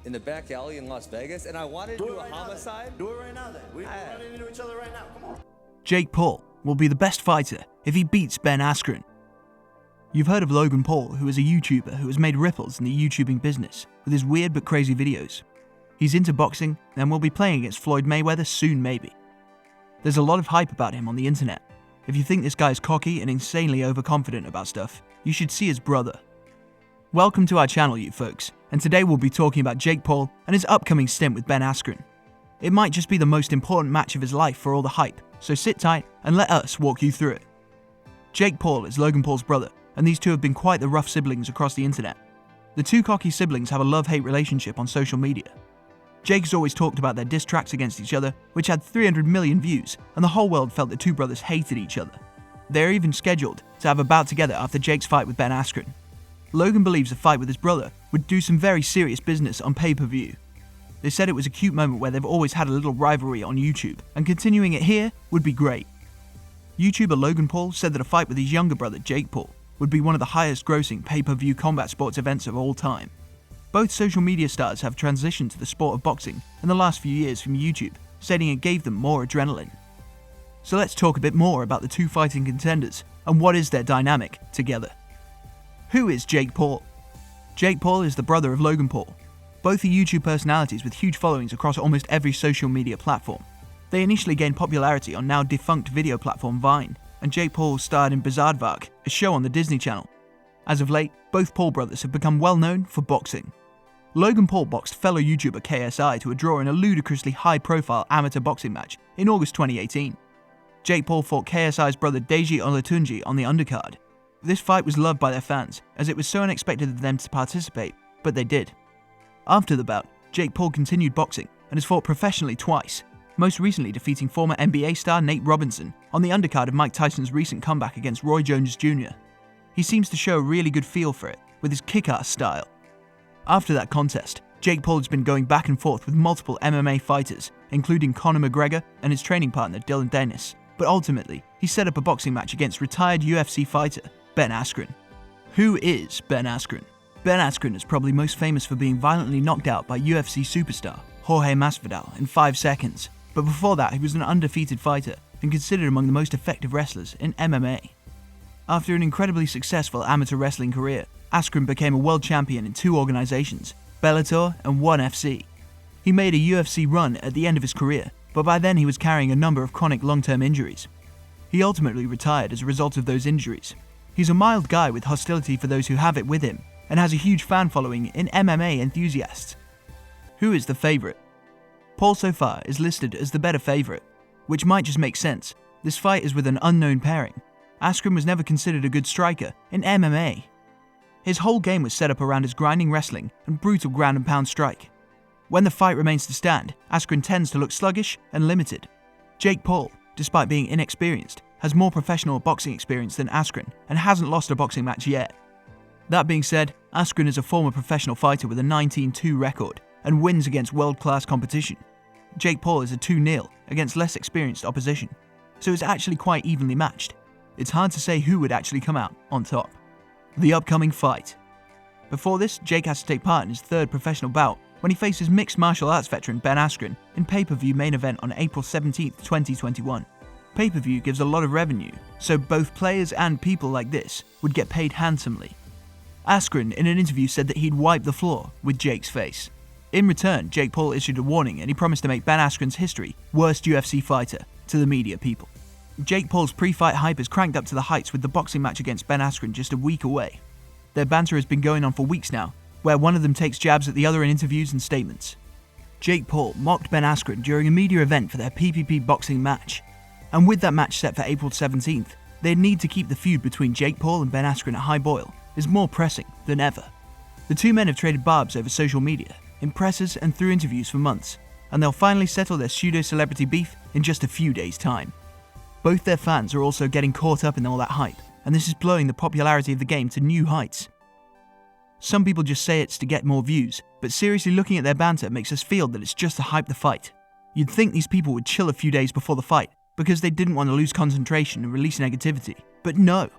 in the back alley in Las Vegas, and I wanted to do a homicide. Do it right now then. We're running into each other right now. Come on. Jake Paul will be the best fighter if he beats Ben Askren. You've heard of Logan Paul, who is a YouTuber who has made ripples in the YouTubing business with his weird but crazy videos. He's into boxing and will be playing against Floyd Mayweather soon maybe. There's a lot of hype about him on the internet. If you think this guy is cocky and insanely overconfident about stuff, you should see his brother. Welcome to our channel, you folks, and today we'll be talking about Jake Paul and his upcoming stint with Ben Askren. It might just be the most important match of his life for all the hype, so sit tight and let us walk you through it. Jake Paul is Logan Paul's brother, and these two have been quite the rough siblings across the internet. The two cocky siblings have a love-hate relationship on social media. Jake's always talked about their diss tracks against each other, which had 300 million views, and the whole world felt the two brothers hated each other. They are even scheduled to have a bout together after Jake's fight with Ben Askren. Logan believes a fight with his brother would do some very serious business on pay-per-view. They said it was a cute moment where they've always had a little rivalry on YouTube, and continuing it here would be great. YouTuber Logan Paul said that a fight with his younger brother Jake Paul would be one of the highest grossing pay-per-view combat sports events of all time. Both social media stars have transitioned to the sport of boxing in the last few years from YouTube, stating it gave them more adrenaline. So let's talk a bit more about the two fighting contenders and what is their dynamic together. Who is Jake Paul? Jake Paul is the brother of Logan Paul. Both are YouTube personalities with huge followings across almost every social media platform. They initially gained popularity on now defunct video platform Vine, and Jake Paul starred in Bizaardvark, a show on the Disney Channel. As of late, both Paul brothers have become well known for boxing. Logan Paul boxed fellow YouTuber KSI to a draw in a ludicrously high-profile amateur boxing match in August 2018. Jake Paul fought KSI's brother Deji Olatunji on the undercard. This fight was loved by their fans, as it was so unexpected of them to participate, but they did. After the bout, Jake Paul continued boxing and has fought professionally twice, most recently defeating former NBA star Nate Robinson on the undercard of Mike Tyson's recent comeback against Roy Jones Jr. He seems to show a really good feel for it, with his kick-ass style. After that contest, Jake Paul has been going back and forth with multiple MMA fighters, including Conor McGregor and his training partner Dylan Dennis, but ultimately, he set up a boxing match against retired UFC fighter Ben Askren. Who is Ben Askren? Ben Askren is probably most famous for being violently knocked out by UFC superstar Jorge Masvidal in 5 seconds, but before that he was an undefeated fighter and considered among the most effective wrestlers in MMA. After an incredibly successful amateur wrestling career, Askren became a world champion in 2 organizations, Bellator and ONE FC. He made a UFC run at the end of his career, but by then he was carrying a number of chronic long-term injuries. He ultimately retired as a result of those injuries. He's a mild guy with hostility for those who have it with him, and has a huge fan following in MMA enthusiasts. Who is the favourite? Paul so far is listed as the better favourite, which might just make sense. This fight is with an unknown pairing. Askren was never considered a good striker in MMA. His whole game was set up around his grinding wrestling and brutal ground and pound strike. When the fight remains to stand, Askren tends to look sluggish and limited. Jake Paul, despite being inexperienced, has more professional boxing experience than Askren and hasn't lost a boxing match yet. That being said, Askren is a former professional fighter with a 19-2 record and wins against world-class competition. Jake Paul is a 2-0 against less experienced opposition, so it's actually quite evenly matched. It's hard to say who would actually come out on top. The upcoming fight. Before this, Jake has to take part in his 3rd professional bout when he faces mixed martial arts veteran Ben Askren in pay-per-view main event on April 17, 2021. Pay-per-view gives a lot of revenue, so both players and people like this would get paid handsomely. Askren in an interview said that he'd wipe the floor with Jake's face. In return, Jake Paul issued a warning and he promised to make Ben Askren's history worst UFC fighter to the media people. Jake Paul's pre-fight hype is cranked up to the heights with the boxing match against Ben Askren just a week away. Their banter has been going on for weeks now, where one of them takes jabs at the other in interviews and statements. Jake Paul mocked Ben Askren during a media event for their PPP boxing match, and with that match set for April 17th, they'd need to keep the feud between Jake Paul and Ben Askren at high boil is more pressing than ever. The two men have traded barbs over social media, in presses and through interviews for months, and they'll finally settle their pseudo-celebrity beef in just a few days' time. Both their fans are also getting caught up in all that hype, and this is blowing the popularity of the game to new heights. Some people just say it's to get more views, but seriously looking at their banter makes us feel that it's just to hype the fight. You'd think these people would chill a few days before the fight, because they didn't want to lose concentration and release negativity, but no.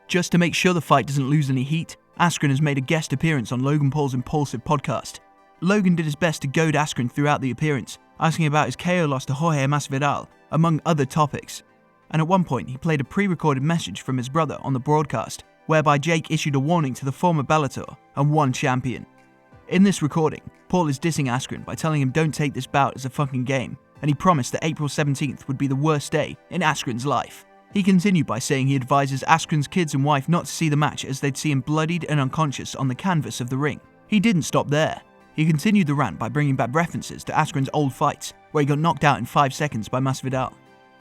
Just to make sure the fight doesn't lose any heat, Askren has made a guest appearance on Logan Paul's Impulsive podcast. Logan did his best to goad Askren throughout the appearance, asking about his KO loss to Jorge Masvidal, among other topics. And at one point, he played a pre-recorded message from his brother on the broadcast, whereby Jake issued a warning to the former Bellator and one champion. In this recording, Paul is dissing Askren by telling him don't take this bout as a fucking game, and he promised that April 17th would be the worst day in Askren's life. He continued by saying he advises Askren's kids and wife not to see the match as they'd see him bloodied and unconscious on the canvas of the ring. He didn't stop there. He continued the rant by bringing back references to Askren's old fights, where he got knocked out in 5 seconds by Masvidal.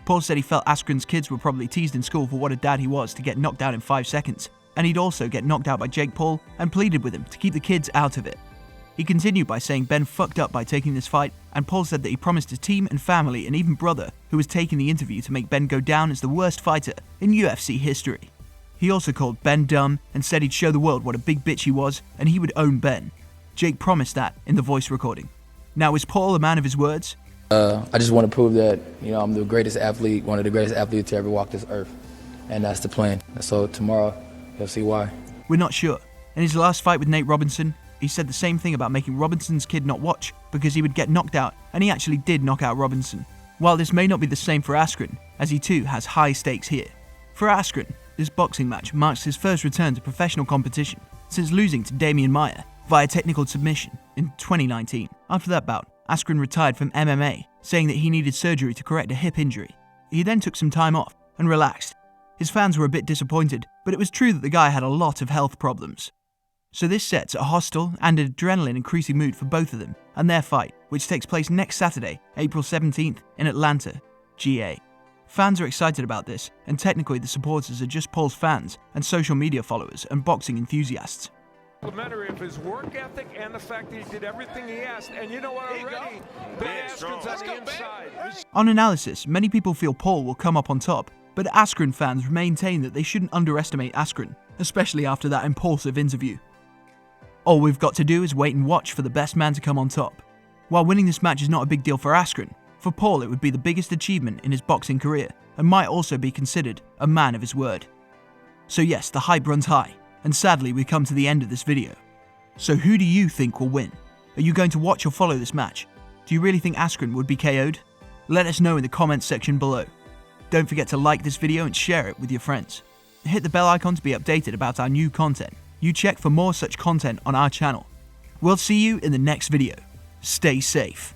Paul said he felt Askren's kids were probably teased in school for what a dad he was to get knocked out in 5 seconds, and he'd also get knocked out by Jake Paul, and pleaded with him to keep the kids out of it. He continued by saying Ben fucked up by taking this fight, and Paul said that he promised his team and family and even brother, who was taking the interview, to make Ben go down as the worst fighter in UFC history. He also called Ben dumb and said he'd show the world what a big bitch he was and he would own Ben. Jake promised that in the voice recording. Now, is Paul a man of his words? I just want to prove that, I'm the greatest athlete, one of the greatest athletes to ever walk this earth. And that's the plan. So tomorrow, you'll see why. We're not sure. In his last fight with Nate Robinson, he said the same thing about making Robinson's kid not watch because he would get knocked out, and he actually did knock out Robinson. While this may not be the same for Askren, as he too has high stakes here. For Askren, this boxing match marks his first return to professional competition since losing to Damian Maia via technical submission in 2019. After that bout, Askren retired from MMA, saying that he needed surgery to correct a hip injury. He then took some time off and relaxed. His fans were a bit disappointed, but it was true that the guy had a lot of health problems. So this sets a hostile and adrenaline-increasing mood for both of them and their fight, which takes place next Saturday, April 17th, in Atlanta, GA. Fans are excited about this, and technically the supporters are just Paul's fans and social media followers and boxing enthusiasts. Complimentary of his work ethic and the fact that he did everything he asked. And you know what, already, Ben Askren's on the inside. On analysis, many people feel Paul will come up on top, but Askren fans maintain that they shouldn't underestimate Askren, especially after that impulsive interview. All we've got to do is wait and watch for the best man to come on top. While winning this match is not a big deal for Askren, for Paul it would be the biggest achievement in his boxing career and might also be considered a man of his word. So yes, the hype runs high, and sadly we come to the end of this video. So who do you think will win? Are you going to watch or follow this match? Do you really think Askren would be KO'd? Let us know in the comments section below. Don't forget to like this video and share it with your friends. Hit the bell icon to be updated about our new content. You check for more such content on our channel. We'll see you in the next video. Stay safe.